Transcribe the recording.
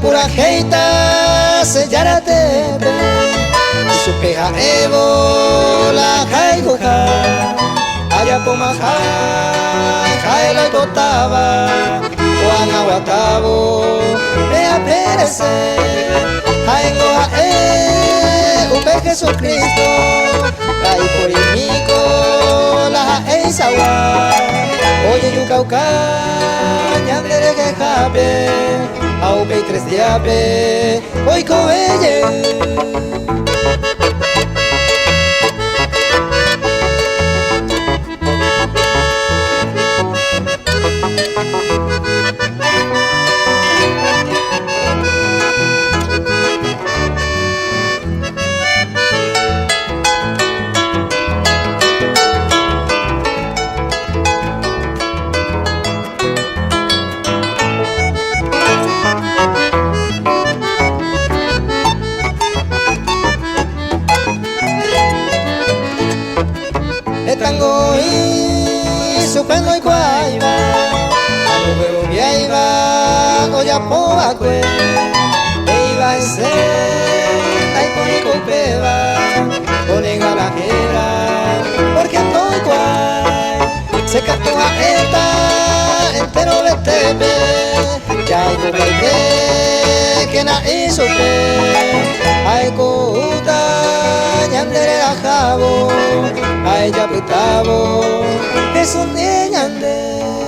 pura geita sellara tebe supeja evo la jaigoja aya pomaja jaela botaba Juana Guatabo Ea perece Jaengoa Upe Jesucristo Rai porimico La eisawa Oye yukauka Ñandere que jabe Aupe tres diabe Hoy coelle Tango y supendo y guayba Anu huevo viaiba Goya poa cue Eiba ese Ay poni copeba Poni galajera Porque ando y guay Se cantó a eta Entero betebe Ya hay cobaite Que na hizo pe Ay cohuta Ñandere la jabo Ay ya petabo, es un niño ande.